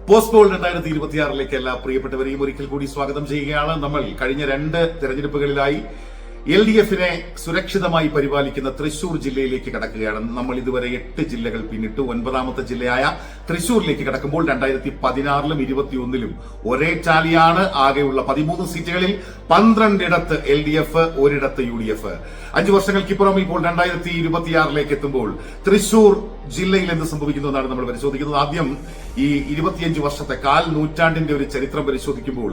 Post poll 2026 എല്ലാ പ്രിയപ്പെട്ടവരെയും ഒരിക്കൽ കൂടി സ്വാഗതം ചെയ്യുകയാണ്. നമ്മൾ കഴിഞ്ഞ 2 തെരഞ്ഞെടുപ്പുകളിലായി LDF-നെ സുരക്ഷിതമായി പരിപാലിക്കുന്ന തൃശൂർ ജില്ലയിലേക്ക് കടക്കുകയാണ്. നമ്മൾ ഇതുവരെ 8 ജില്ലകൾ പിന്നിട്ടു. 9ാമത്തെ ജില്ലയായ തൃശൂരിലേക്ക് കടക്കുമ്പോൾ 2016-ലും 2021-ലും ഒരേ ടാലിയാണ്. ആകെയുള്ള 13 സീറ്റുകളിൽ 12 ഇടത്ത് LDF, ഒരിടത്ത് UDF. 5 വർഷങ്ങൾക്കിപ്പുറം ഇപ്പോൾ 2026-ലേക്ക് എത്തുമ്പോൾ തൃശൂർ ജില്ലയിൽ എന്ത് സംഭവിക്കുന്നു എന്നാണ് നമ്മൾ പരിശോധിക്കുന്നത്. ആദ്യം ഈ 25 വർഷത്തെ നൂറ്റാണ്ടിന്റെ ഒരു ചരിത്രം പരിശോധിക്കുമ്പോൾ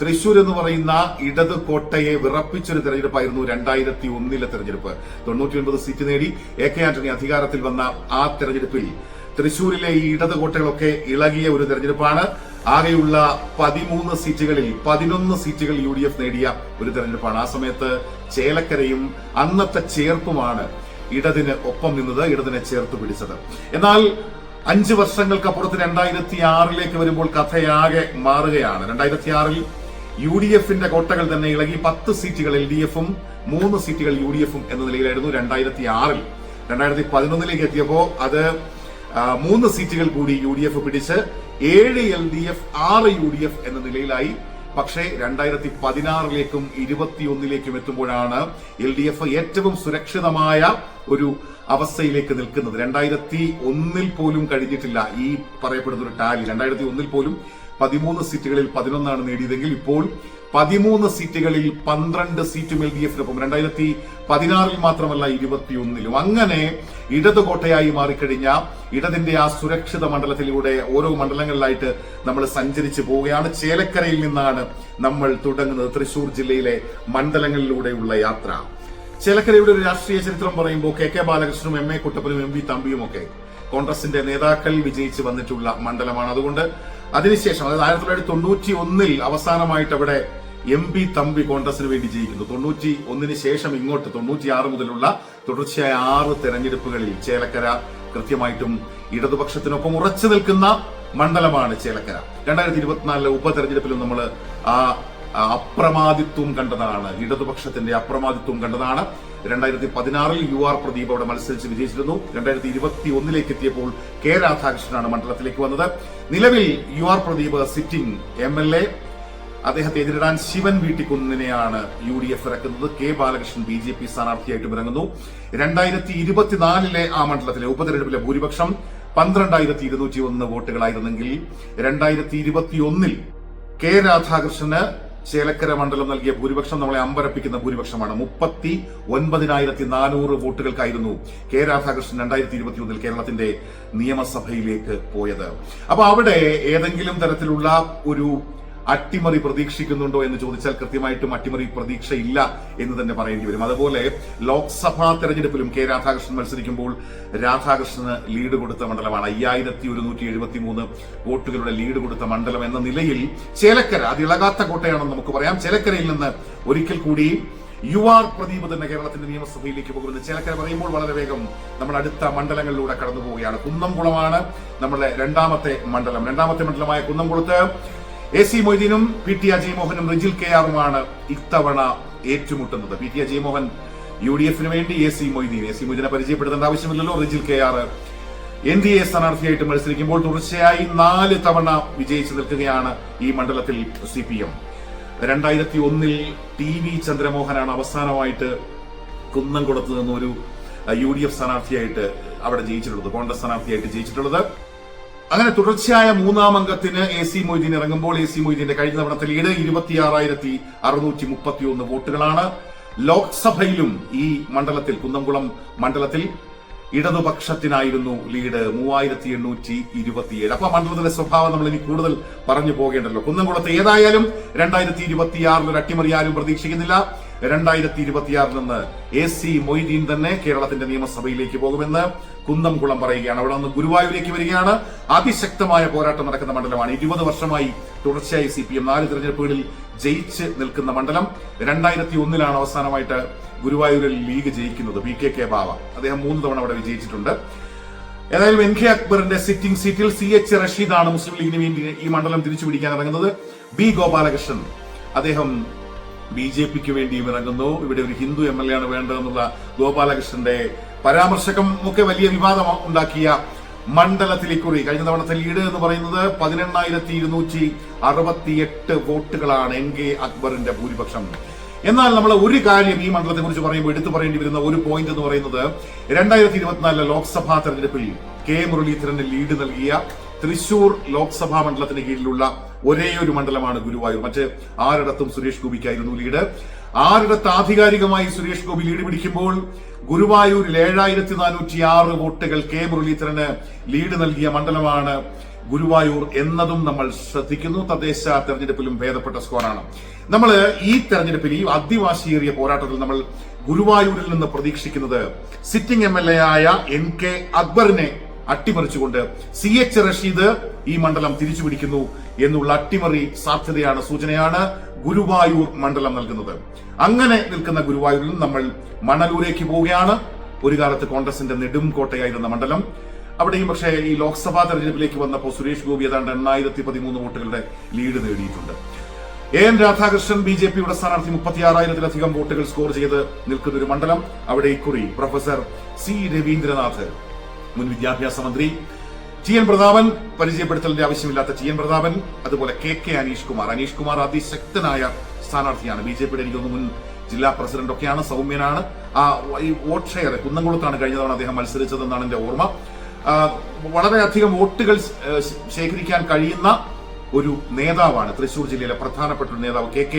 തൃശൂർ എന്ന് പറയുന്ന ഇടത് കോട്ടയെ വിറപ്പിച്ചൊരു തെരഞ്ഞെടുപ്പായിരുന്നു 2001-ലെ തെരഞ്ഞെടുപ്പ്. 99 സീറ്റ് നേടി AK ആന്റണി അധികാരത്തിൽ വന്ന ആ തെരഞ്ഞെടുപ്പിൽ തൃശൂരിലെ ഈ ഇടത് കോട്ടകളൊക്കെ ഇളകിയ ഒരു തെരഞ്ഞെടുപ്പാണ്. ആകെയുള്ള 13 സീറ്റുകളിൽ 11 സീറ്റുകൾ UDF നേടിയ ഒരു തെരഞ്ഞെടുപ്പാണ്. ആ സമയത്ത് ചേലക്കരയും അന്നത്തെ ചേർപ്പുമാണ് ഇടതിന് ഒപ്പം നിന്നത്, ഇടതിനെ ചേർത്ത് പിടിച്ചത്. എന്നാൽ 5 വർഷങ്ങൾക്കപ്പുറത്ത് 2006-ലേക്ക് വരുമ്പോൾ കഥയാകെ മാറുകയാണ്. 2006-ൽ UDF-ന്റെ കോട്ടകൾ തന്നെ ഇളകി 10 സീറ്റുകൾ LDF-ഉം 3 സീറ്റുകൾ UDF-ഉം എന്ന നിലയിലായിരുന്നു 2006-ൽ. 2011-ലേക്ക് എത്തിയപ്പോ അത് 3 സീറ്റുകൾ കൂടി UDF പിടിച്ച് 7 LDF 6 UDF എന്ന നിലയിലായി. പക്ഷേ 2016-ലേക്കും 2021-ലേക്കും എത്തുമ്പോഴാണ് LDF ഏറ്റവും സുരക്ഷിതമായ ഒരു അവസ്ഥയിലേക്ക് നിൽക്കുന്നത്. 2001-ൽ പോലും കഴിഞ്ഞിട്ടില്ല ഈ പറയപ്പെടുന്ന ഒരു ടാലി. 2001-ൽ പോലും 13 സീറ്റുകളിൽ 11 നേടിയതെങ്കിൽ ഇപ്പോൾ 13 സീറ്റുകളിൽ 12 സീറ്റും LDF-നൊപ്പം. 2016-ൽ മാത്രമല്ല 2021-ലും. അങ്ങനെ ഇടത് കോട്ടയായി മാറിക്കഴിഞ്ഞ ഇടതിന്റെ ആ സുരക്ഷിത മണ്ഡലത്തിലൂടെ ഓരോ മണ്ഡലങ്ങളിലായിട്ട് നമ്മൾ സഞ്ചരിച്ചു പോവുകയാണ്. ചേലക്കരയിൽ നിന്നാണ് നമ്മൾ തുടങ്ങുന്നത് തൃശൂർ ജില്ലയിലെ മണ്ഡലങ്ങളിലൂടെയുള്ള യാത്ര. ചേലക്കരയുടെ ഒരു രാഷ്ട്രീയ ചരിത്രം പറയുമ്പോൾ KK ബാലകൃഷ്ണനും MA കുട്ടപ്പനും MV തമ്പിയും ഒക്കെ കോൺഗ്രസിന്റെ നേതാക്കൾ വിജയിച്ച് വന്നിട്ടുള്ള മണ്ഡലമാണ്. അതുകൊണ്ട് അതിനുശേഷം, അതായത് 1991-ൽ അവസാനമായിട്ട് അവിടെ MV തമ്പി കോൺഗ്രസിന് വേണ്ടി ജയിക്കുന്നു. 91-ന് ശേഷം ഇങ്ങോട്ട് 96 മുതലുള്ള തുടർച്ചയായ 6 തെരഞ്ഞെടുപ്പുകളിൽ ചേലക്കര കൃത്യമായിട്ടും ഇടതുപക്ഷത്തിനൊപ്പം ഉറച്ചു നിൽക്കുന്ന മണ്ഡലമാണ് ചേലക്കര. 2024-ലെ ഉപതെരഞ്ഞെടുപ്പിലും നമ്മൾ ആ അപ്രമാദിത്വം കണ്ടതാണ്, ഇടതുപക്ഷത്തിന്റെ അപ്രമാദിത്വം കണ്ടതാണ്. 2016-ൽ UR പ്രദീപ് അവിടെ മത്സരിച്ച് വിജയിച്ചിരുന്നു. 2021-ലേക്ക് എത്തിയപ്പോൾ K രാധാകൃഷ്ണനാണ് മണ്ഡലത്തിലേക്ക് വന്നത്. നിലവിൽ UR പ്രദീപ് സിറ്റിംഗ് MLA. അദ്ദേഹത്തെ എതിരിടാൻ ശിവൻ വീട്ടിക്കുന്നിനെയാണ് UDF ഇറക്കുന്നത്. K ബാലകൃഷ്ണൻ BJP സ്ഥാനാർത്ഥിയായിട്ടും ഇറങ്ങുന്നു. 2024-ലെ ആ മണ്ഡലത്തിലെ ഉപതെരഞ്ഞെടുപ്പിലെ ഭൂരിപക്ഷം 12,201 വോട്ടുകളായിരുന്നെങ്കിൽ 2021-ൽ K രാധാകൃഷ്ണന് ചേലക്കര മണ്ഡലം നൽകിയ ഭൂരിപക്ഷം നമ്മളെ അമ്പരപ്പിക്കുന്ന ഭൂരിപക്ഷമാണ്. 39,400 വോട്ടുകൾക്കായിരുന്നു K രാധാകൃഷ്ണൻ 2021-ൽ കേരളത്തിന്റെ നിയമസഭയിലേക്ക് പോയത്. അപ്പൊ അവിടെ ഏതെങ്കിലും തരത്തിലുള്ള ഒരു അട്ടിമറി പ്രതീക്ഷിക്കുന്നുണ്ടോ എന്ന് ചോദിച്ചാൽ കൃത്യമായിട്ടും അട്ടിമറി പ്രതീക്ഷയില്ല എന്ന് തന്നെ പറയേണ്ടി വരും. അതുപോലെ ലോക്സഭാ തെരഞ്ഞെടുപ്പിലും K രാധാകൃഷ്ണൻ മത്സരിക്കുമ്പോൾ രാധാകൃഷ്ണന് ലീഡ് കൊടുത്ത മണ്ഡലമാണ്. 5,173 വോട്ടുകളുടെ ലീഡ് കൊടുത്ത മണ്ഡലം എന്ന നിലയിൽ ചേലക്കര അത് ഇളകാത്ത കോട്ടയാണെന്ന് നമുക്ക് പറയാം. ചേലക്കരയിൽ നിന്ന് ഒരിക്കൽ കൂടി UR പ്രദീപ് തന്നെ കേരളത്തിന്റെ നിയമസഭയിലേക്ക് പോകുന്നത്. ചേലക്കര പറയുമ്പോൾ വളരെ വേഗം നമ്മൾ അടുത്ത മണ്ഡലങ്ങളിലൂടെ കടന്നു പോവുകയാണ്. കുന്നംകുളമാണ് നമ്മുടെ രണ്ടാമത്തെ മണ്ഡലമായ കുന്നംകുളത്ത് AC മൊയ്തീനും PT അജയ് മോഹനും റിജിൽ KR-ഉമാണ് ഇത്തവണ ഏറ്റുമുട്ടുന്നത്. PT അജയ് മോഹൻ UDF-ന് വേണ്ടി, AC മൊയ്തീനെ പരിചയപ്പെടുത്തേണ്ട ആവശ്യമില്ലല്ലോ. റിജിൽ KR NDA സ്ഥാനാർത്ഥിയായിട്ട് മത്സരിക്കുമ്പോൾ തുടർച്ചയായി 4 തവണ വിജയിച്ചു നിൽക്കുകയാണ് ഈ മണ്ഡലത്തിൽ CPM. 2001-ൽ TV ചന്ദ്രമോഹനാണ് അവസാനമായിട്ട് കുന്നംകുളത്ത് നിന്നൊരു UDF സ്ഥാനാർത്ഥിയായിട്ട് അവിടെ ജയിച്ചിട്ടുള്ളത്, കോൺഗ്രസ് സ്ഥാനാർത്ഥിയായിട്ട് ജയിച്ചിട്ടുള്ളത്. അങ്ങനെ തുടർച്ചയായ 3-ാം അംഗത്തിന് AC മൊയ്തീൻ ഇറങ്ങുമ്പോൾ AC മൊയ്തീന്റെ കഴിഞ്ഞ തവണത്തെ ലീഡ് 26,631 വോട്ടുകളാണ്. ലോക്സഭയിലും ഈ മണ്ഡലത്തിൽ, കുന്നംകുളം മണ്ഡലത്തിൽ ഇടതുപക്ഷത്തിനായിരുന്നു ലീഡ് 3,827. അപ്പൊ മണ്ഡലത്തിന്റെ സ്വഭാവം നമ്മൾ ഇനി കൂടുതൽ പറഞ്ഞു പോകേണ്ടല്ലോ. കുന്നംകുളത്ത് ഏതായാലും 2026-ൽ ഒരു അട്ടിമറി ആരും പ്രതീക്ഷിക്കുന്നില്ല. 2026-ൽ നിന്ന് AC മൊയ്തീൻ തന്നെ കേരളത്തിന്റെ നിയമസഭയിലേക്ക് പോകുമെന്ന് കുന്നംകുളം പറയുകയാണ്. അവിടെ നിന്ന് ഗുരുവായൂരിലേക്ക് വരികയാണ്. അതിശക്തമായ പോരാട്ടം നടക്കുന്ന മണ്ഡലമാണ്. 20 വർഷമായി തുടർച്ചയായി CPM 4 തെരഞ്ഞെടുപ്പുകളിൽ ജയിച്ച് നിൽക്കുന്ന മണ്ഡലം. 2001-ലാണ് അവസാനമായിട്ട് ഗുരുവായൂരിൽ ലീഗ് ജയിക്കുന്നത്. BKK ബാവ അദ്ദേഹം 3 തവണ അവിടെ വിജയിച്ചിട്ടുണ്ട്. ഏതായാലും NK അക്ബറിന്റെ സിറ്റിംഗ് സീറ്റിൽ CH റഷീദാണ് മുസ്ലിം ലീഗിന് വേണ്ടി ഈ മണ്ഡലം തിരിച്ചുപിടിക്കാൻ ഇറങ്ങുന്നത്. B ഗോപാലകൃഷ്ണൻ അദ്ദേഹം BJPക്ക് വേണ്ടിയും ഇറങ്ങുന്നു. ഇവിടെ ഒരു ഹിന്ദു MLA ആണ് വേണ്ടതെന്നുള്ള ഗോപാലകൃഷ്ണന്റെ പരാമർശകം ഒക്കെ വലിയ വിവാദം ഉണ്ടാക്കിയ മണ്ഡലത്തിൽ ഇക്കുറി കഴിഞ്ഞ തവണത്തെ ലീഡ് എന്ന് പറയുന്നത് 18,268 വോട്ടുകളാണ് NK അക്ബറിന്റെ ഭൂരിപക്ഷം. എന്നാൽ നമ്മൾ ഒരു കാര്യം ഈ മണ്ഡലത്തെ കുറിച്ച് പറയുമ്പോൾ എടുത്തു പറയേണ്ടി വരുന്ന ഒരു പോയിന്റ് എന്ന് പറയുന്നത് 2024 ലോക്സഭാ തെരഞ്ഞെടുപ്പിൽ കെ മുരളീധരന് ലീഡ് നൽകിയ തൃശൂർ ലോക്സഭാ മണ്ഡലത്തിന് കീഴിലുള്ള ഒരേ ഒരു മണ്ഡലമാണ് ഗുരുവായൂർ. മറ്റ് ആറിടത്തും സുരേഷ് ഗോപിക്കായിരുന്നു ലീഡ്. ആറിടത്ത് ആധികാരികമായി സുരേഷ് ഗോപി ലീഡ് പിടിക്കുമ്പോൾ ഗുരുവായൂരിൽ 7,406 വോട്ടുകൾ കെ മുരളീധരന് ലീഡ് നൽകിയ മണ്ഡലമാണ് ഗുരുവായൂർ എന്നതും നമ്മൾ ശ്രദ്ധിക്കുന്നു. തദ്ദേശ തെരഞ്ഞെടുപ്പിലും ഭേദപ്പെട്ട സ്കോറാണ്. നമ്മൾ ഈ തെരഞ്ഞെടുപ്പിൽ ഈ അതിവാശിയേറിയ പോരാട്ടത്തിൽ നമ്മൾ ഗുരുവായൂരിൽ നിന്ന് പ്രതീക്ഷിക്കുന്നത് സിറ്റിംഗ് MLA ആയ NK അക്ബറിനെ അട്ടിമറിച്ചുകൊണ്ട് CH റഷീദ് ഈ മണ്ഡലം തിരിച്ചുപിടിക്കുന്നു എന്നുള്ള അട്ടിമറി സാധ്യതയാണ്, സൂചനയാണ് ഗുരുവായൂർ മണ്ഡലം നൽകുന്നത്. അങ്ങനെ നിൽക്കുന്ന ഗുരുവായൂരിൽ നമ്മൾ മണലൂരേക്ക് പോവുകയാണ്. ഒരു കാലത്ത് കോൺഗ്രസിന്റെ നെടും കോട്ടയായിരുന്ന മണ്ഡലം. അവിടെയും പക്ഷേ ഈ ലോക്സഭാ തെരഞ്ഞെടുപ്പിലേക്ക് വന്നപ്പോൾ സുരേഷ് ഗോപി ഏതാണ്ട് 813 വോട്ടുകളുടെ ലീഡ് നേടിയിട്ടുണ്ട്. AN രാധാകൃഷ്ണൻ BJPയുടെ സ്ഥാനാർത്ഥി 36,000-ലധികം വോട്ടുകൾ സ്കോർ ചെയ്ത് നിൽക്കുന്ന ഒരു മണ്ഡലം. അവിടെ ഇക്കുറി പ്രൊഫസർ C രവീന്ദ്രനാഥ്, മുൻ വിദ്യാഭ്യാസ മന്ത്രി, TN പ്രതാപൻ, പരിചയപ്പെടുത്തലിന്റെ ആവശ്യമില്ലാത്ത TN പ്രതാപൻ, അതുപോലെ KK അനീഷ് കുമാർ അതിശക്തനായ സ്ഥാനാർത്ഥിയാണ്. BJPയുടെ എനിക്കൊന്ന് മുൻ ജില്ലാ പ്രസിഡന്റ് ഒക്കെയാണ്, സൗമ്യനാണ്. ഈ വോട്ട് ഷെയർ കുന്നംകുളത്താണ് കഴിഞ്ഞ തവണ അദ്ദേഹം മത്സരിച്ചതെന്നാണ് എന്റെ ഓർമ്മ. വളരെയധികം വോട്ടുകൾ ശേഖരിക്കാൻ കഴിയുന്ന ഒരു നേതാവാണ്, തൃശൂർ ജില്ലയിലെ പ്രധാനപ്പെട്ട ഒരു നേതാവ്. KK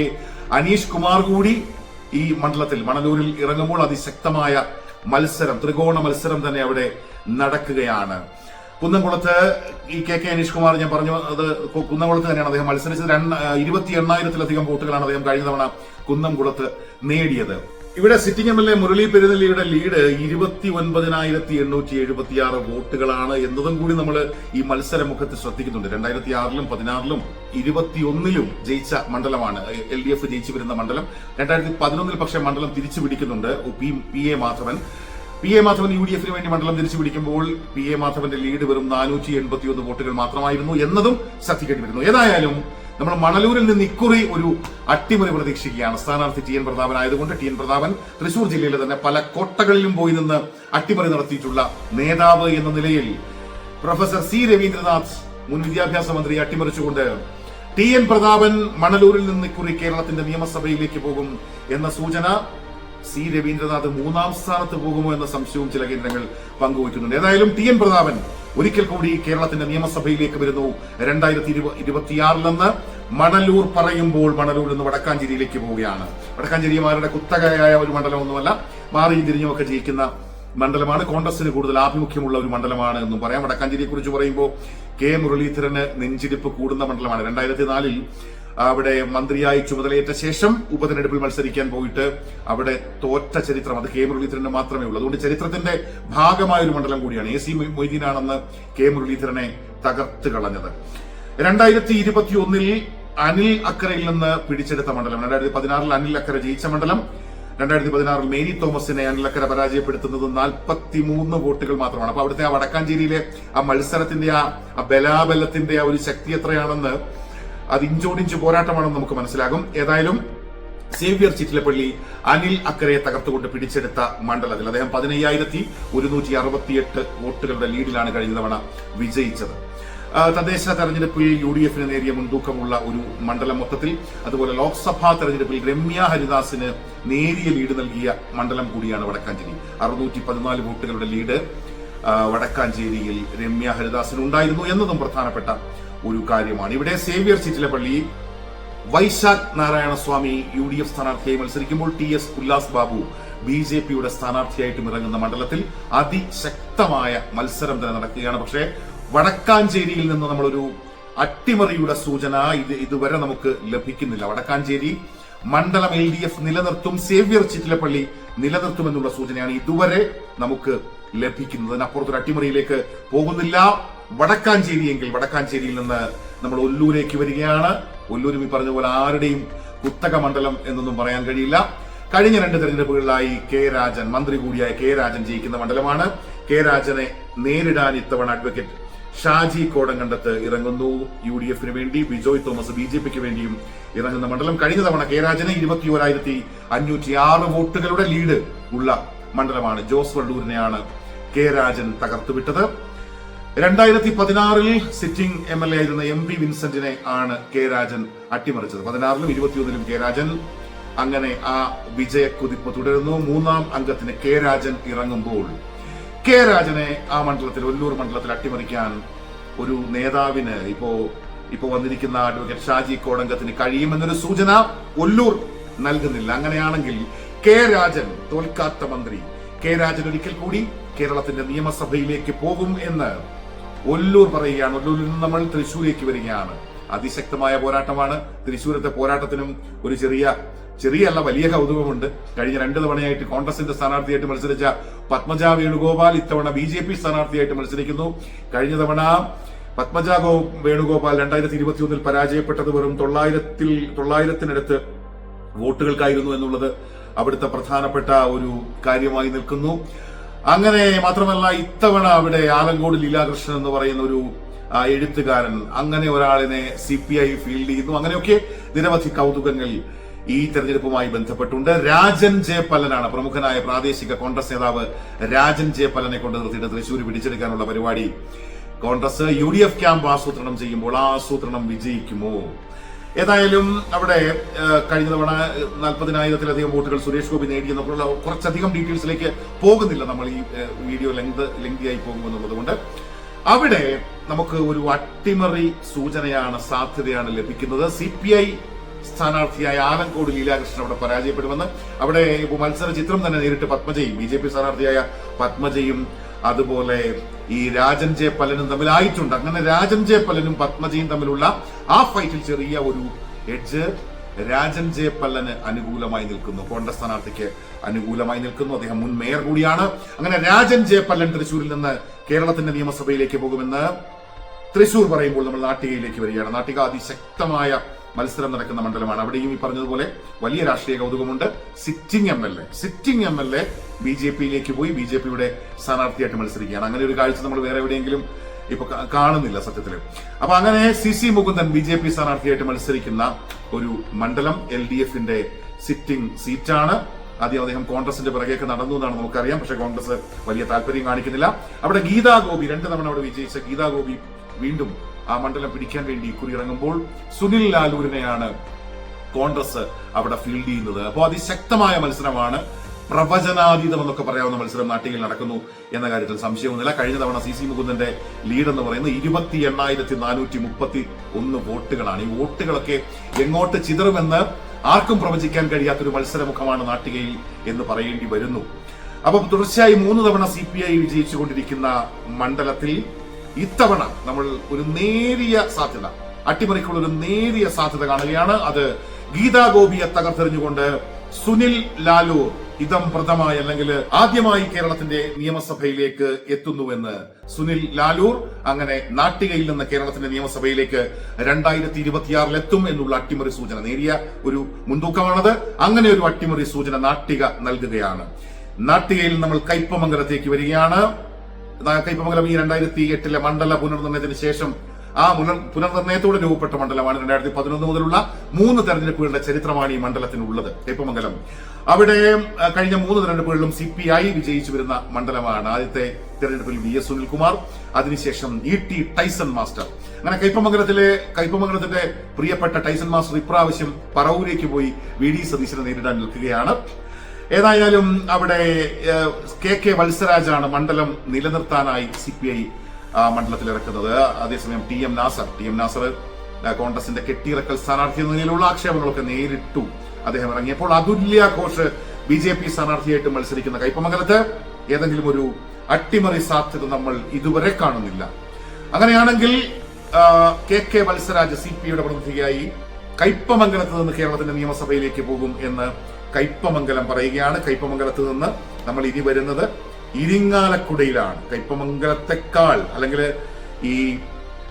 അനീഷ് കുമാർ കൂടി ഈ മണ്ഡലത്തിൽ മണലൂരിൽ ഇറങ്ങുമ്പോൾ അതിശക്തമായ മത്സരം, ത്രികോണ മത്സരം തന്നെ അവിടെ നടക്കുകയാണ്. കുന്നംകുളത്ത് ഈ KK അനീഷ് കുമാർ, ഞാൻ പറഞ്ഞു അത് കുന്നംകുളത്ത് തന്നെയാണ് അദ്ദേഹം മത്സരിച്ചത്. 28,000-ലധികം വോട്ടുകളാണ് അദ്ദേഹം കഴിഞ്ഞ തവണ കുന്നംകുളത്ത് നേടിയത്. ഇവിടെ സിറ്റിംഗ് MLA മുരളി പെരുന്നെല്ലിയുടെ ലീഡ് 29,876 വോട്ടുകളാണ് എന്നതും കൂടി നമ്മൾ ഈ മത്സരമുഖത്ത് ശ്രദ്ധിക്കുന്നുണ്ട്. 2006-ലും 16-ലും 21-ലും ജയിച്ച മണ്ഡലമാണ് LDF ജയിച്ചു വരുന്ന മണ്ഡലം. 2011-ൽ പക്ഷേ മണ്ഡലം തിരിച്ചു പിടിക്കുന്നുണ്ട് PA മാധവൻ. UDF വേണ്ടി മണ്ഡലം തിരിച്ചു പിടിക്കുമ്പോൾ PA മാധവന്റെ ലീഡ് വെറും 481 വോട്ടുകൾ മാത്രമായിരുന്നു എന്നതും ശ്രദ്ധിക്കേണ്ടി വരുന്നു. ഏതായാലും നമ്മൾ മണലൂരിൽ നിന്ന് ഇക്കുറി ഒരു അട്ടിമറി പ്രതീക്ഷിക്കുകയാണ്. സ്ഥാനാർത്ഥി TN പ്രതാപൻ ആയതുകൊണ്ട് TN പ്രതാപൻ തൃശൂർ ജില്ലയിലെ തന്നെ പല കോട്ടകളിലും പോയി നിന്ന് അട്ടിമറി നടത്തിയിട്ടുള്ള നേതാവ് എന്ന നിലയിൽ പ്രൊഫസർ C രവീന്ദ്രനാഥ്, മുൻ വിദ്യാഭ്യാസ മന്ത്രി, അട്ടിമറിച്ചുകൊണ്ട് TN പ്രതാപൻ മണലൂരിൽ നിന്ന് ഇക്കുറി കേരളത്തിന്റെ നിയമസഭയിലേക്ക് പോകും എന്ന സൂചന. C രവീന്ദ്രനാഥ് 3ാം സ്ഥാനത്ത് പോകുമോ എന്ന സംശയവും ചില കേന്ദ്രങ്ങൾ പങ്കുവയ്ക്കുന്നുണ്ട്. ഏതായാലും TN പ്രതാപൻ ഒരിക്കൽ കൂടി കേരളത്തിന്റെ നിയമസഭയിലേക്ക് വരുന്നു 2026-ൽ നിന്ന്. മണലൂർ പറയുമ്പോൾ മണലൂർ നിന്ന് വടക്കാഞ്ചേരിയിലേക്ക് പോവുകയാണ്. വടക്കാഞ്ചേരിമാരുടെ കുത്തകയായ ഒരു മണ്ഡലമൊന്നുമല്ല, മാറിയും തിരിഞ്ഞുമൊക്കെ ജയിക്കുന്ന മണ്ഡലമാണ്. കോൺഗ്രസിന് കൂടുതൽ ആഭിമുഖ്യമുള്ള ഒരു മണ്ഡലമാണ് എന്നും പറയാം. വടക്കാഞ്ചേരിയെ കുറിച്ച് പറയുമ്പോൾ കെ മുരളീധരന് നെഞ്ചിടിപ്പ് കൂടുന്ന മണ്ഡലമാണ്. 2004-ൽ അവിടെ മന്ത്രിയായി ചുമതലയേറ്റ ശേഷം ഉപതെരഞ്ഞെടുപ്പിൽ മത്സരിക്കാൻ പോയിട്ട് അവിടെ തോറ്റ ചരിത്രം അത് കെ മുരളീധരന് മാത്രമേ ഉള്ളൂ. അതുകൊണ്ട് ചരിത്രത്തിന്റെ ഭാഗമായ ഒരു മണ്ഡലം കൂടിയാണ്. AC മൊയ്തീനാണെന്ന് കെ മുരളീധരനെ തകർത്ത് കളഞ്ഞത്. 2021-ൽ അനിൽ അക്കരയിൽ നിന്ന് പിടിച്ചെടുത്ത മണ്ഡലം. 2016-ൽ അനിൽ അക്കര ജയിച്ച മണ്ഡലം. 2016-ൽ മേരി തോമസിനെ അനിൽ അക്കര പരാജയപ്പെടുത്തുന്നത് 43 വോട്ടുകൾ മാത്രമാണ്. അപ്പൊ അവിടുത്തെ ആ വടക്കാഞ്ചേരിയിലെ ആ മത്സരത്തിന്റെ ആ ബലാബലത്തിന്റെ ആ ഒരു ശക്തി എത്രയാണെന്ന്, അത് ഇഞ്ചോടിഞ്ച് പോരാട്ടമാണെന്ന് നമുക്ക് മനസ്സിലാകും. ഏതായാലും സേവ്യർ ചിറ്റിലപ്പള്ളി അനിൽ അക്കരയെ തകർത്തുകൊണ്ട് പിടിച്ചെടുത്ത മണ്ഡലത്തിൽ അദ്ദേഹം 15,168 വോട്ടുകളുടെ ലീഡിലാണ് കഴിഞ്ഞ തവണ വിജയിച്ചത്. തദ്ദേശ തെരഞ്ഞെടുപ്പിൽ UDFന് നേരിയ മുൻതൂക്കമുള്ള ഒരു മണ്ഡലം മൊത്തത്തിൽ. അതുപോലെ ലോക്സഭാ തെരഞ്ഞെടുപ്പിൽ രമ്യ ഹരിദാസിന് നേരിയ ലീഡ് നൽകിയ മണ്ഡലം കൂടിയാണ് വടക്കാഞ്ചേരി. 614 വോട്ടുകളുടെ ലീഡ് വടക്കാഞ്ചേരിയിൽ രമ്യ ഹരിദാസിന് ഉണ്ടായിരുന്നു എന്നതും പ്രധാനപ്പെട്ട ഒരു കാര്യമാണ്. ഇവിടെ സേവ്യർ ചിറ്റിലപ്പള്ളി വൈശാഖ് നാരായണസ്വാമി UDF സ്ഥാനാർത്ഥിയായി മത്സരിക്കുമ്പോൾ TS ഉല്ലാസ് ബാബു BJPയുടെ സ്ഥാനാർത്ഥിയായിട്ടും ഇറങ്ങുന്ന മണ്ഡലത്തിൽ അതിശക്തമായ മത്സരം തന്നെ നടക്കുകയാണ്. പക്ഷേ വടക്കാഞ്ചേരിയിൽ നിന്ന് നമ്മളൊരു അട്ടിമറിയുടെ സൂചന ഇതുവരെ നമുക്ക് ലഭിക്കുന്നില്ല. വടക്കാഞ്ചേരി മണ്ഡലം LDF നിലനിർത്തും, സേവ്യർ ചിറ്റിലപ്പള്ളി നിലനിർത്തുമെന്നുള്ള സൂചനയാണ് ഇതുവരെ നമുക്ക് ലഭിക്കുന്നത്. അതിനപ്പുറത്തൊരു അട്ടിമറിയിലേക്ക് പോകുന്നില്ല. വടക്കാഞ്ചേരിയിൽ നിന്ന് നമ്മൾ ഒല്ലൂരേക്ക് വരികയാണ്. ഒല്ലൂരും ഈ പറഞ്ഞ പോലെ ആരുടെയും കുത്തക മണ്ഡലം എന്നൊന്നും പറയാൻ കഴിയില്ല. കഴിഞ്ഞ 2 തെരഞ്ഞെടുപ്പുകളിലായി കെ രാജൻ, മന്ത്രി കൂടിയായ കെ രാജൻ ജയിക്കുന്ന മണ്ഡലമാണ്. കെ രാജനെ നേരിടാൻ ഇത്തവണ അഡ്വക്കേറ്റ് ഷാജി കോടങ്കണ്ടത്ത് ഇറങ്ങുന്നു. UDFന് വേണ്ടി ബിജോയ് തോമസ് BJPക്ക് വേണ്ടിയും ഇറങ്ങുന്ന മണ്ഡലം. കഴിഞ്ഞ തവണ കെ രാജന് 21,506 വോട്ടുകളുടെ ലീഡ് ഉള്ള മണ്ഡലമാണ്. ജോസ് വള്ളൂരിനെയാണ് കെ രാജൻ തകർത്തുവിട്ടത്. 2016 സിറ്റിംഗ് MLA ആയിരുന്ന MP വിൻസെന്റിനെ ആണ് കെ രാജൻ അട്ടിമറിച്ചത്. 16-ലും 21-ലും കെ രാജൻ. അങ്ങനെ ആ വിജയക്കുതിപ്പ് തുടരുന്നു. മൂന്നാം അംഗത്തിന് കെ രാജൻ ഇറങ്ങുമ്പോൾ കെ രാജനെ ആ മണ്ഡലത്തിൽ, ഒല്ലൂർ മണ്ഡലത്തിൽ അട്ടിമറിക്കാൻ ഒരു നേതാവിന് ഇപ്പോ വന്നിരിക്കുന്ന അഡ്വക്കേറ്റ് ഷാജി കോടങ്കത്തിന് കഴിയുമെന്നൊരു സൂചന ഒല്ലൂർ നൽകുന്നില്ല. അങ്ങനെയാണെങ്കിൽ കെ രാജൻ, തോൽക്കാത്ത മന്ത്രി കെ രാജൻ ഒരിക്കൽ കൂടി കേരളത്തിന്റെ നിയമസഭയിലേക്ക് പോകും എന്ന് ഒല്ലൂർ പറയുകയാണ്. ഒല്ലൂരിൽ നിന്ന് നമ്മൾ തൃശ്ശൂരേക്ക് വരികയാണ്. അതിശക്തമായ പോരാട്ടമാണ്. തൃശ്ശൂരത്തെ പോരാട്ടത്തിനും ഒരു ചെറിയല്ല വലിയ കൗതുകമുണ്ട്. കഴിഞ്ഞ 2 തവണയായിട്ട് കോൺഗ്രസിന്റെ സ്ഥാനാർത്ഥിയായിട്ട് മത്സരിച്ച പത്മജ വേണുഗോപാൽ ഇത്തവണ BJP സ്ഥാനാർത്ഥിയായിട്ട് മത്സരിക്കുന്നു. കഴിഞ്ഞ തവണ പത്മജ വേണുഗോപാൽ 2021 പരാജയപ്പെട്ടത് വെറും 900-ത്തിനടുത്ത് വോട്ടുകൾക്കായിരുന്നു എന്നുള്ളത് അവിടുത്തെ പ്രധാനപ്പെട്ട ഒരു കാര്യമായി നിൽക്കുന്നു. അങ്ങനെ മാത്രമല്ല, ഇത്തവണ അവിടെ ആലങ്കോട് ലീലാകൃഷ്ണൻ എന്ന് പറയുന്ന ഒരു എഴുത്തുകാരൻ, അങ്ങനെ ഒരാളിനെ CPI ഫീൽഡ് ചെയ്യുന്നു. അങ്ങനെയൊക്കെ നിരവധി കൗതുകങ്ങൾ ഈ തെരഞ്ഞെടുപ്പുമായി ബന്ധപ്പെട്ടുണ്ട്. രാജൻ ജെ പല്ലനാണ് പ്രമുഖനായ പ്രാദേശിക കോൺഗ്രസ് നേതാവ്. രാജൻ ജെ പല്ലനെ കൊണ്ട് നിർത്തിയിട്ട് തൃശ്ശൂർ പിടിച്ചെടുക്കാനുള്ള പരിപാടി കോൺഗ്രസ് UDF ക്യാമ്പ് ആസൂത്രണം ചെയ്യുമ്പോൾ ആ ആസൂത്രണം വിജയിക്കുമോ? ഏതായാലും അവിടെ കഴിഞ്ഞ തവണ 40,000-ത്തിലധികം വോട്ടുകൾ സുരേഷ് ഗോപി നേടിയെന്നുള്ള കുറച്ചധികം ഡീറ്റെയിൽസിലേക്ക് പോകുന്നില്ല. നമ്മൾ ഈ വീഡിയോ ലെങ്തിയായി പോകുമെന്നുള്ളത് കൊണ്ട് അവിടെ നമുക്ക് ഒരു അട്ടിമറി സാധ്യതയാണ് ലഭിക്കുന്നത്. CPI സ്ഥാനാർത്ഥിയായ ആലങ്കോട് ലീലാകൃഷ്ണൻ അവിടെ പരാജയപ്പെടുമെന്ന്. അവിടെ മത്സര ചിത്രം തന്നെ നേരിട്ട് പത്മജയും, BJP സ്ഥാനാർത്ഥിയായ പത്മജയും അതുപോലെ ഈ രാജൻ ജെ പല്ലനും തമ്മിലായിട്ടുണ്ട്. അങ്ങനെ രാജൻ ജെ പല്ലനും പത്മജയും തമ്മിലുള്ള ആ ഫൈറ്റിൽ ചെറിയ ഒരു എഡ്ജ് രാജൻ ജെ പല്ലന് അനുകൂലമായി നിൽക്കുന്നു. കോൺഗ്രസ് സ്ഥാനാർത്ഥിക്ക് അനുകൂലമായി നിൽക്കുന്നു. അദ്ദേഹം മുൻ മേയർ കൂടിയാണ്. അങ്ങനെ രാജൻ ജെ പല്ലൻ തൃശ്ശൂരിൽ നിന്ന് കേരളത്തിന്റെ നിയമസഭയിലേക്ക് പോകുമെന്ന് തൃശ്ശൂർ പറയുമ്പോൾ നമ്മൾ നാട്ടികയിലേക്ക് വരികയാണ്. നാട്ടിക അതിശക്തമായ മത്സരം നടക്കുന്ന മണ്ഡലമാണ്. അവിടെയും ഈ പറഞ്ഞതുപോലെ വലിയ രാഷ്ട്രീയ കൗതുകമുണ്ട്. സിറ്റിംഗ് MLA BJPയിലേക്ക് പോയി BJPയുടെ സ്ഥാനാർത്ഥിയായിട്ട് മത്സരിക്കുകയാണ്. അങ്ങനെ ഒരു കാഴ്ച നമ്മൾ വേറെ എവിടെയെങ്കിലും ഇപ്പൊ കാണുന്നില്ല സത്യത്തില്. അപ്പൊ അങ്ങനെ CC മുകുന്ദൻ BJP സ്ഥാനാർത്ഥിയായിട്ട് മത്സരിക്കുന്ന ഒരു മണ്ഡലം LDFന്റെ സിറ്റിംഗ് സീറ്റാണ്. ആദ്യം അദ്ദേഹം കോൺഗ്രസിന്റെ പിറകേക്ക് നടന്നു എന്നാണ് നമുക്കറിയാം. പക്ഷെ കോൺഗ്രസ് വലിയ താല്പര്യം കാണിക്കുന്നില്ല. അവിടെ ഗീതാ ഗോപി, 2 തവണ അവിടെ വിജയിച്ച ഗീതാ ഗോപി വീണ്ടും ആ മണ്ഡലം പിടിക്കാൻ വേണ്ടി കുറിയിറങ്ങുമ്പോൾ സുനിൽ ലാലൂരിനെയാണ് കോൺഗ്രസ് അവിടെ ഫീൽഡ് ചെയ്യുന്നത്. അപ്പോൾ അതിശക്തമായ മത്സരമാണ്. പ്രവചനാതീതം എന്നൊക്കെ പറയാവുന്ന മത്സരം നാട്ടികയിൽ നടക്കുന്നു എന്ന കാര്യത്തിൽ സംശയമൊന്നുമില്ല. കഴിഞ്ഞ തവണ CC മുകുന്ദന്റെ ലീഡ് എന്ന് പറയുന്നത് 28,431 വോട്ടുകളാണ്. ഈ വോട്ടുകളൊക്കെ എങ്ങോട്ട് ചിതറുമെന്ന് ആർക്കും പ്രവചിക്കാൻ കഴിയാത്തൊരു മത്സരമുഖമാണ് നാട്ടികയിൽ എന്ന് പറയേണ്ടി വരുന്നു. അപ്പം തുടർച്ചയായി 3 തവണ CPI വിജയിച്ചുകൊണ്ടിരിക്കുന്ന മണ്ഡലത്തിൽ ഇത്തവണ നമ്മൾ ഒരു നേരിയ സാധ്യത, അട്ടിമറിക്കുള്ള ഒരു നേരിയ സാധ്യത കാണുകയാണ്. അത് ഗീതാ ഗോപിയെ തകർത്തെറിഞ്ഞുകൊണ്ട് സുനിൽ ലാലൂർ ഇതം പ്രഥമായി അല്ലെങ്കിൽ ആദ്യമായി കേരളത്തിന്റെ നിയമസഭയിലേക്ക് എത്തുന്നുവെന്ന് സുനിൽ ലാലൂർ അങ്ങനെ നാട്ടികയിൽ നിന്ന് കേരളത്തിന്റെ നിയമസഭയിലേക്ക് 2026 എത്തും എന്നുള്ള അട്ടിമറി സൂചന, നേരിയ ഒരു മുൻതൂക്കമാണത്. അങ്ങനെ ഒരു അട്ടിമറി സൂചന നാട്ടിക നൽകുകയാണ്. നാട്ടികയിൽ നമ്മൾ കയ്പമംഗലത്തേക്ക് വരികയാണ്. കയ്പമംഗലം ഈ 2008 മണ്ഡല പുനർനിർണയത്തിന് ശേഷം ആ പുനർനിർണയത്തോടെ രൂപപ്പെട്ട മണ്ഡലമാണ്. 2011 മുതലുള്ള 3 തെരഞ്ഞെടുപ്പുകളുടെ ചരിത്രമാണ് ഈ മണ്ഡലത്തിനുള്ളത്. കയ്പമംഗലം അവിടെ കഴിഞ്ഞ 3 തെരഞ്ഞെടുപ്പുകളിലും CPI വിജയിച്ചു വരുന്ന മണ്ഡലമാണ്. ആദ്യത്തെ തെരഞ്ഞെടുപ്പിൽ VS സുനിൽകുമാർ, അതിനുശേഷം ET ടൈസൺ മാസ്റ്റർ. അങ്ങനെ കയ്പമംഗലത്തിന്റെ പ്രിയപ്പെട്ട ടൈസൺ മാസ്റ്റർ ഇപ്രാവശ്യം പറവൂരേക്ക് പോയി VD സതീശനെ നേരിടാൻ നിൽക്കുകയാണ്. ഏതായാലും അവിടെ KK വത്സരാജാണ് മണ്ഡലം നിലനിർത്താനായി CPI മണ്ഡലത്തിൽ ഇറക്കുന്നത്. അതേസമയം TM നാസർ കോൺഗ്രസിന്റെ കെട്ടിയിറക്കൽ സ്ഥാനാർത്ഥി എന്ന നിലയിലുള്ള ആക്ഷേപങ്ങളൊക്കെ നേരിട്ടു അദ്ദേഹം ഇറങ്ങിയപ്പോൾ. അതുല്യ ഘോഷ് BJP സ്ഥാനാർത്ഥിയായിട്ട് മത്സരിക്കുന്ന കയ്പമംഗലത്ത് ഏതെങ്കിലും ഒരു അട്ടിമറി സാധ്യത നമ്മൾ ഇതുവരെ കാണുന്നില്ല. അങ്ങനെയാണെങ്കിൽ KK വത്സരാജ് CPIയുടെ പ്രതിനിധിയായി കയ്പമംഗലത്ത് നിന്ന് കേരളത്തിന്റെ നിയമസഭയിലേക്ക് പോകും എന്ന് കയ്പമംഗലം പറയുകയാണ്. കയ്പമംഗലത്ത് നിന്ന് നമ്മൾ ഇനി വരുന്നത് ഇരിങ്ങാലക്കുടയിലാണ്. കയ്പമംഗലത്തെക്കാൾ അല്ലെങ്കിൽ ഈ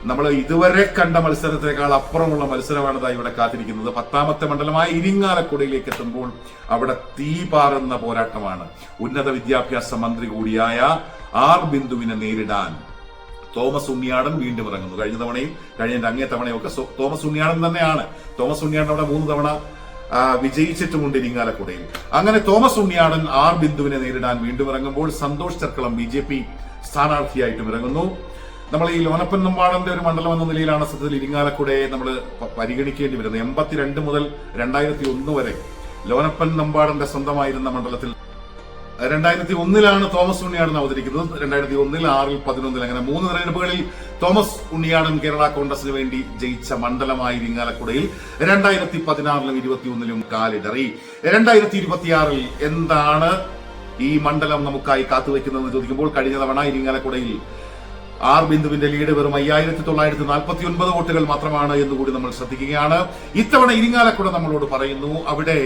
നമ്മൾ ഇതുവരെ കണ്ട മത്സരത്തെക്കാൾ അപ്പുറമുള്ള മത്സരമാണ് ഇവിടെ കാത്തിരിക്കുന്നത്. 10ാമത്തെ മണ്ഡലമായ ഇരിങ്ങാലക്കുടയിലേക്ക് എത്തുമ്പോൾ അവിടെ തീപാറുന്ന പോരാട്ടമാണ്. ഉന്നത വിദ്യാഭ്യാസ മന്ത്രി കൂടിയായ R ബിന്ദുവിനെ നേരിടാൻ തോമസ് ഉണ്ണിയാടൻ വീണ്ടും ഇറങ്ങുന്നു. കഴിഞ്ഞ തവണയും അങ്ങേ തവണയും ഒക്കെ തോമസ് ഉണ്ണിയാടൻ തന്നെയാണ്. തോമസ് ഉണ്ണിയാടൻ അവിടെ 3 തവണ വിജയിച്ചിട്ടുമുണ്ട് ഇരിങ്ങാലക്കുടയിൽ. അങ്ങനെ തോമസ് ഉണ്ണിയാടൻ R ബിന്ദുവിനെ നേരിടാൻ വീണ്ടും ഇറങ്ങുമ്പോൾ സന്തോഷ് ചർക്കളം BJP സ്ഥാനാർത്ഥിയായിട്ടും ഇറങ്ങുന്നു. നമ്മൾ ഈ ലോനപ്പൻ നമ്പാടന്റെ ഒരു മണ്ഡലം എന്ന നിലയിലാണ് സത്യത്തിൽ ഇരിങ്ങാലക്കുടയെ നമ്മൾ പരിഗണിക്കേണ്ടി വരുന്നത്. 82 മുതൽ 2001 വരെ ലോനപ്പൻ നമ്പാടന്റെ സ്വന്തമായിരുന്ന മണ്ഡലത്തിൽ 2001 തോമസ് ഉണ്ണിയാടൻ അവതരിക്കുന്നത്. 2001, 6, 11 അങ്ങനെ 3 തെരഞ്ഞെടുപ്പുകളിൽ തോമസ് ഉണ്ണിയാടൻ കേരള കോൺഗ്രസിന് വേണ്ടി ജയിച്ച മണ്ഡലമായി ഇരിങ്ങാലക്കുടയിൽ 2016 21 കാലിടറി. 2026 എന്താണ് ഈ മണ്ഡലം നമുക്കായി കാത്തുവെക്കുന്നതെന്ന് ചോദിക്കുമ്പോൾ കഴിഞ്ഞ തവണ ഇരിങ്ങാലക്കുടയിൽ ആർ ബിന്ദുവിന്റെ ലീഡ് വെറും 5949 വോട്ടുകൾ മാത്രമാണ് എന്നുകൂടി നമ്മൾ ശ്രദ്ധിക്കുകയാണ്. ഇത്തവണ ഇരിങ്ങാലക്കുട നമ്മളോട് പറയുന്നു അവിടെ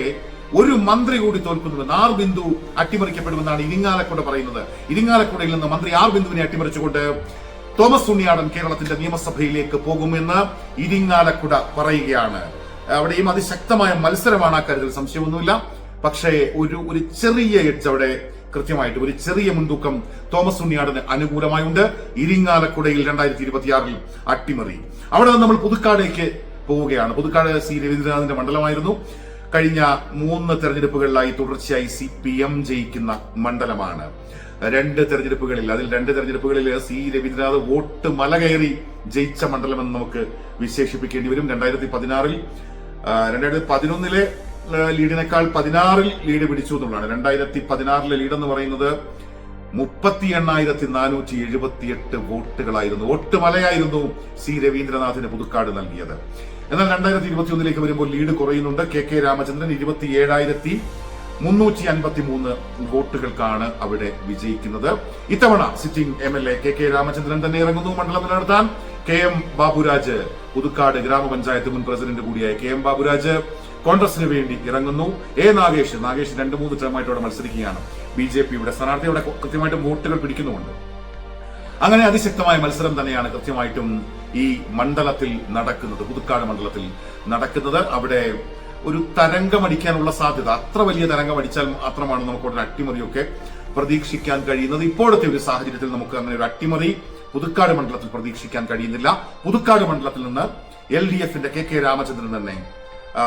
ഒരു മന്ത്രി കൂടി തോൽക്കുന്നുവെന്ന്. ആർ ബിന്ദു അട്ടിമറിക്കപ്പെടുമെന്നാണ് ഇരിങ്ങാലക്കുട പറയുന്നത്. ഇരിങ്ങാലക്കുടയിൽ നിന്ന് മന്ത്രി ആർ ബിന്ദുവിനെ അട്ടിമറിച്ചുകൊണ്ട് തോമസ് ഉണ്ണിയാടൻ കേരളത്തിന്റെ നിയമസഭയിലേക്ക് പോകുമെന്ന് ഇരിങ്ങാലക്കുട പറയുകയാണ്. അവിടെയും അതിശക്തമായ മത്സരമാണ്, അക്കാര്യത്തിൽ സംശയമൊന്നുമില്ല. പക്ഷേ ഒരു ചെറിയ എഡ്ജ് അവിടെ കൃത്യമായിട്ട് ഒരു ചെറിയ മുൻതൂക്കം തോമസ് ഉണ്ണിയാടന് അനുകൂലമായുണ്ട്. ഇരിങ്ങാലക്കുടയിൽ 2026 അട്ടിമറി. അവിടെ നിന്ന് നമ്മൾ പുതുക്കാടേക്ക് പോവുകയാണ്. പുതുക്കാട് സി രവീന്ദ്രനാഥിന്റെ മണ്ഡലമായിരുന്നു. കഴിഞ്ഞ 3 തെരഞ്ഞെടുപ്പുകളിലായി തുടർച്ചയായി CPM ജയിക്കുന്ന മണ്ഡലമാണ്. 2 തെരഞ്ഞെടുപ്പുകളിൽ അതിൽ 2 തെരഞ്ഞെടുപ്പുകളിൽ സി രവീന്ദ്രനാഥ് വോട്ട് മല കയറി ജയിച്ച മണ്ഡലമെന്ന് നമുക്ക് വിശേഷിപ്പിക്കേണ്ടി വരും. 2011 ലീഡിനേക്കാൾ 16 ലീഡ് പിടിച്ചു എന്നുള്ളതാണ്. 2016 ലീഡ് എന്ന് പറയുന്നത് 38,478 വോട്ടുകളായിരുന്നു. വോട്ട് മലയായിരുന്നു സി രവീന്ദ്രനാഥിന് പുതുക്കാട് നൽകിയത്. എന്നാൽ 2021 വരുമ്പോൾ ലീഡ് കുറയുന്നുണ്ട്. KK രാമചന്ദ്രൻ 27,353 വോട്ടുകൾക്കാണ് അവിടെ വിജയിക്കുന്നത്. ഇത്തവണ സിറ്റിംഗ് MLA KK രാമചന്ദ്രൻ തന്നെ ഇറങ്ങുന്നു മണ്ഡലം നിലനിർത്താൻ. KM ബാബുരാജ്, പുതുക്കാട് ഗ്രാമപഞ്ചായത്ത് മുൻ പ്രസിഡന്റ് കൂടിയായ KM ബാബുരാജ് കോൺഗ്രസിന് വേണ്ടി ഇറങ്ങുന്നു. നാഗേഷ് 2-3 ടേമായിട്ട് അവിടെ മത്സരിക്കുകയാണ്. BJPയുടെ സ്ഥാനാർത്ഥി അവിടെ കൃത്യമായിട്ട് വോട്ടുകൾ പിടിക്കുന്നുമുണ്ട്. അങ്ങനെ അതിശക്തമായ മത്സരം തന്നെയാണ് കൃത്യമായിട്ടും ഈ മണ്ഡലത്തിൽ നടക്കുന്നത്, പുതുക്കാട് മണ്ഡലത്തിൽ നടക്കുന്നത്. അവിടെ ഒരു തരംഗമടിക്കാനുള്ള സാധ്യത, അത്ര വലിയ തരംഗമടിച്ചാൽ മാത്രമാണ് നമുക്ക് ഒരു അട്ടിമറിയൊക്കെ പ്രതീക്ഷിക്കാൻ കഴിയുന്നത്. ഇപ്പോഴത്തെ ഒരു സാഹചര്യത്തിൽ നമുക്ക് അങ്ങനെ ഒരു അട്ടിമറി പുതുക്കാട് മണ്ഡലത്തിൽ പ്രതീക്ഷിക്കാൻ കഴിയുന്നില്ല. പുതുക്കാട് മണ്ഡലത്തിൽ നിന്ന് LDFന്റെ KK രാമചന്ദ്രൻ തന്നെ,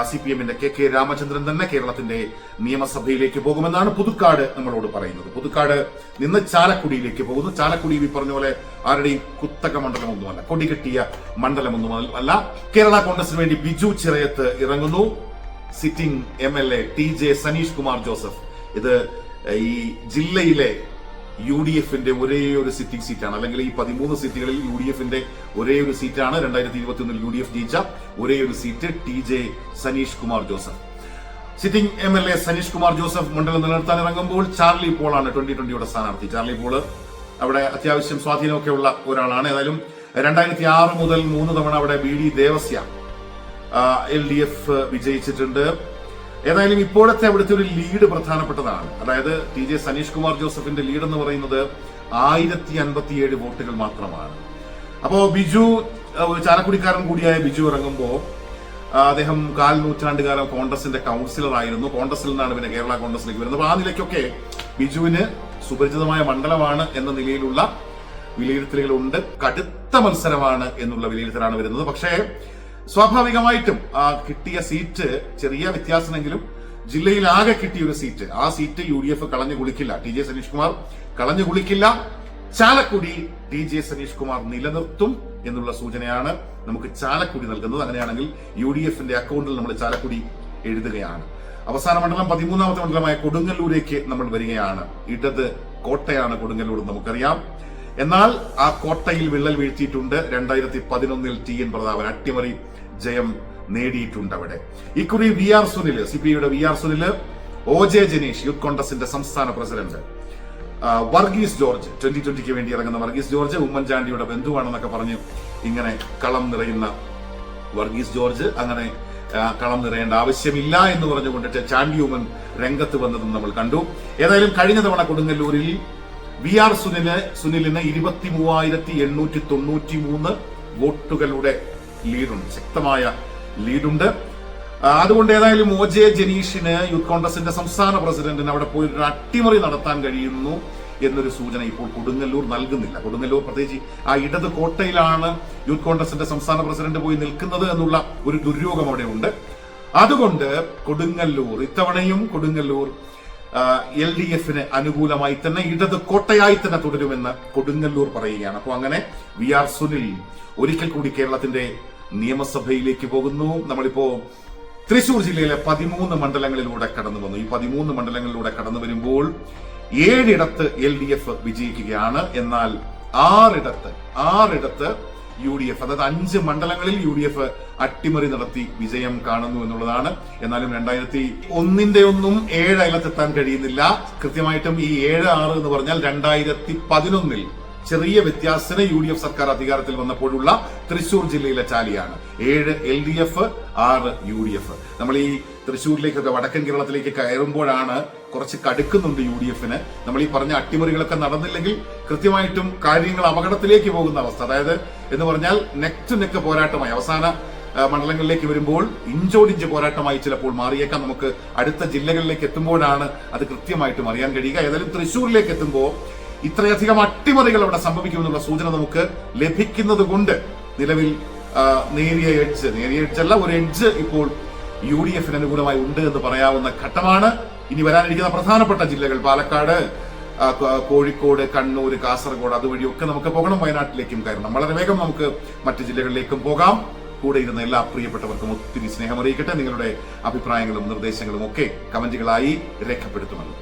CPMന്റെ KK രാമചന്ദ്രൻ തന്നെ കേരളത്തിന്റെ നിയമസഭയിലേക്ക് പോകുമെന്നാണ് പുതുക്കാട് നമ്മളോട് പറയുന്നത്. പുതുക്കാട് നിന്ന് ചാലക്കുടിയിലേക്ക് പോകുന്നു. ചാലക്കുടിയിൽ ഈ പറഞ്ഞ പോലെ ആരുടെയും കുത്തക മണ്ഡലമൊന്നുമല്ല, കൊടികെട്ടിയ മണ്ഡലമൊന്നുമല്ല. കേരള കോൺഗ്രസിന് വേണ്ടി ബിജു ചിറയത്ത് ഇറങ്ങുന്നു. Sitting MLA TJ Saneesh Kumar Joseph. ഇത് ഈ ജില്ലയിലെ UDFന്റെ ഒരേ ഒരു സിറ്റിംഗ് സീറ്റാണ്, അല്ലെങ്കിൽ ഈ 13 സീറ്റുകളിൽ UDFന്റെ ഒരേ ഒരു സീറ്റാണ്. 2021 UDF ജയിച്ച ഒരേ ഒരു seat TJ Saneesh Kumar Joseph. Sitting MLA Saneesh Kumar Joseph മണ്ഡലം നിലനിർത്താൻ ഇറങ്ങുമ്പോൾ ചാർലി പോളാണ് 2020യുടെ സ്ഥാനാർത്ഥി. ചാർലി പോള് അവിടെ അത്യാവശ്യം സ്വാധീനമൊക്കെ ഉള്ള ഒരാളാണ്. ഏതായാലും 2006 മുതൽ 3 തവണ അവിടെ BD ദേവസ്യ LDF വിജയിച്ചിട്ടുണ്ട്. ഏതായാലും ഇപ്പോഴത്തെ അവിടുത്തെ ഒരു ലീഡ് പ്രധാനപ്പെട്ടതാണ്. അതായത് TJ സനീഷ് കുമാർ ജോസഫിന്റെ ലീഡ് എന്ന് പറയുന്നത് 1057 വോട്ടുകൾ മാത്രമാണ്. അപ്പോ ബിജു, ഒരു ചാലക്കുടിക്കാരൻ കൂടിയായ ബിജു ഇറങ്ങുമ്പോൾ അദ്ദേഹം 4 നൂറ്റാണ്ടുകാലം കോൺഗ്രസിന്റെ കൗൺസിലർ ആയിരുന്നു. കോൺഗ്രസിൽ നിന്നാണ് പിന്നെ കേരള കോൺഗ്രസിലേക്ക് വരുന്നത്. അപ്പോൾ ആ നിലയ്ക്കൊക്കെ ബിജുവിന് സുപരിചിതമായ മണ്ഡലമാണ് എന്ന നിലയിലുള്ള വിലയിരുത്തലുകളുണ്ട്. കടുത്ത മത്സരമാണ് എന്നുള്ള വിലയിരുത്തലാണ് വരുന്നത്. പക്ഷേ സ്വാഭാവികമായിട്ടും കിട്ടിയ സീറ്റ് ചെറിയ വ്യത്യാസമെങ്കിലും ജില്ലയിൽ ആകെ കിട്ടിയ ഒരു സീറ്റ്, ആ സീറ്റ് UDF കളഞ്ഞു കുളിക്കില്ല. TJ സനീഷ് കുമാർ കളഞ്ഞു കുളിക്കില്ല. ചാലക്കുടി TJ സനീഷ് കുമാർ നിലനിർത്തും എന്നുള്ള സൂചനയാണ് നമുക്ക് ചാലക്കുടി നൽകുന്നത്. അങ്ങനെയാണെങ്കിൽ UDFന്റെ അക്കൗണ്ടിൽ നമ്മൾ ചാലക്കുടി എഴുതുകയാണ്. അവസാന മണ്ഡലം 13ാമത്തെ മണ്ഡലമായ കൊടുങ്ങല്ലൂരേക്ക് നമ്മൾ വരികയാണ്. ഇടത് കോട്ടയാണ് കൊടുങ്ങല്ലൂർ, നമുക്കറിയാം. എന്നാൽ ആ കോട്ടയിൽ വിള്ളൽ വീഴ്ത്തിയിട്ടുണ്ട്. 2011 TN പ്രതാപൻ അട്ടിമറി ജയം നേടിയിട്ടുണ്ട് അവിടെ. ഇക്കുറി VR സുനിൽ, CPIയുടെ VR Sunil, OJ Janeesh youth കോൺഗ്രസിന്റെ സംസ്ഥാന പ്രസിഡന്റ്, വർഗീസ് ജോർജ് 2020 വേണ്ടി ഇറങ്ങുന്ന വർഗീസ് ജോർജ്, ഉമ്മൻചാണ്ടിയുടെ ബന്ധുവാണെന്നൊക്കെ പറഞ്ഞ് ഇങ്ങനെ കളം നിറയുന്ന വർഗീസ് ജോർജ് അങ്ങനെ കളം നിറയേണ്ട ആവശ്യമില്ല എന്ന് പറഞ്ഞുകൊണ്ടിട്ട് ചാണ്ടി ഉമ്മൻ രംഗത്ത് വന്നതും നമ്മൾ കണ്ടു. ഏതായാലും കഴിഞ്ഞ തവണ കൊടുങ്ങല്ലൂരിൽ VR സുനിലിന് 23,893 വോട്ടുകളുടെ ലീഡുണ്ട്, ശക്തമായ ലീഡുണ്ട്. അതുകൊണ്ട് ഏതായാലും OJ ജനീഷിന് യൂത്ത് കോൺഗ്രസിന്റെ സംസ്ഥാന പ്രസിഡന്റിന് അവിടെ പോയി ഒരു അട്ടിമറി നടത്താൻ കഴിയുന്നു എന്നൊരു സൂചന ഇപ്പോൾ കൊടുങ്ങല്ലൂർ നൽകുന്നില്ല. കൊടുങ്ങല്ലൂർ പ്രത്യേകിച്ച് ആ ഇടത് കോട്ടയിലാണ് യൂത്ത് കോൺഗ്രസിന്റെ സംസ്ഥാന പ്രസിഡന്റ് പോയി നിൽക്കുന്നത് എന്നുള്ള ഒരു ദുര്യോഗം അവിടെ ഉണ്ട്. അതുകൊണ്ട് കൊടുങ്ങല്ലൂർ ഇത്തവണയും കൊടുങ്ങല്ലൂർ LDF അനുകൂലമായി തന്നെ ഇടത് കോട്ടയായി തന്നെ തുടരുമെന്ന് കൊടുങ്ങല്ലൂർ പറയുകയാണ്. അപ്പോൾ അങ്ങനെ VR സുനിൽ ഒരിക്കൽ കൂടി കേരളത്തിന്റെ നിയമസഭയിലേക്ക് പോകുന്നു. നമ്മളിപ്പോ തൃശൂർ ജില്ലയിലെ 13 മണ്ഡലങ്ങളിലൂടെ കടന്നു വന്നു. ഈ 13 മണ്ഡലങ്ങളിലൂടെ കടന്നു വരുമ്പോൾ 7 LDF വിജയിക്കുകയാണ്. എന്നാൽ 6 UDF, അതായത് 5 മണ്ഡലങ്ങളിൽ UDF അട്ടിമറി നടത്തി വിജയം കാണുന്നു എന്നുള്ളതാണ്. എന്നാലും 2001 7 അയലത്തെത്താൻ കഴിയുന്നില്ല. കൃത്യമായിട്ടും ഈ 7-6 എന്ന് പറഞ്ഞാൽ 2011 ചെറിയ വ്യത്യാസത്തിന് UDF സർക്കാർ അധികാരത്തിൽ വന്നപ്പോഴുള്ള തൃശൂർ ജില്ലയിലെ ടാലിയാണ്. 7 LDF, 6 UDF. നമ്മൾ ഈ തൃശൂരിലേക്കൊക്കെ വടക്കൻ കേരളത്തിലേക്ക് കയറുമ്പോഴാണ് കുറച്ച് കടുക്കുന്നുണ്ട് UDF. നമ്മൾ ഈ പറഞ്ഞ അട്ടിമറികളൊക്കെ നടന്നില്ലെങ്കിൽ കൃത്യമായിട്ടും കാര്യങ്ങൾ അപകടത്തിലേക്ക് പോകുന്ന അവസ്ഥ. അതായത് എന്ന് പറഞ്ഞാൽ നെക്ക് ടു നെക്ക് പോരാട്ടമായി അവസാന മണ്ഡലങ്ങളിലേക്ക് വരുമ്പോൾ ഇഞ്ചോടിഞ്ച് പോരാട്ടമായി ചിലപ്പോൾ മാറിയേക്കാം. നമുക്ക് അടുത്ത ജില്ലകളിലേക്ക് എത്തുമ്പോഴാണ് അത് കൃത്യമായിട്ടും അറിയാൻ കഴിയുക. ഏതായാലും തൃശൂരിലേക്ക് എത്തുമ്പോൾ ഇത്രയധികം അട്ടിമറികൾ അവിടെ സംഭവിക്കുമെന്നുള്ള സൂചന നമുക്ക് ലഭിക്കുന്നത് കൊണ്ട് നിലവിൽ നേരിയ എഡ്ജല്ല, ഒരു എഡ്ജ് ഇപ്പോൾ UDF അനുകൂലമായി ഉണ്ട് എന്ന് പറയാവുന്ന ഘട്ടമാണ്. ഇനി വരാനിരിക്കുന്ന പ്രധാനപ്പെട്ട ജില്ലകൾ പാലക്കാട്, കോഴിക്കോട്, കണ്ണൂർ, കാസർഗോഡ് അതുവഴിയൊക്കെ നമുക്ക് പോകണം. വയനാട്ടിലേക്കും കയറണം. വളരെ വേഗം നമുക്ക് മറ്റു ജില്ലകളിലേക്കും പോകാം. കൂടെ ഇരുന്ന എല്ലാ പ്രിയപ്പെട്ടവർക്കും ഒത്തിരി സ്നേഹം അറിയിക്കട്ടെ. നിങ്ങളുടെ അഭിപ്രായങ്ങളും നിർദ്ദേശങ്ങളും ഒക്കെ കമന്റുകളായി രേഖപ്പെടുത്തുമല്ലോ.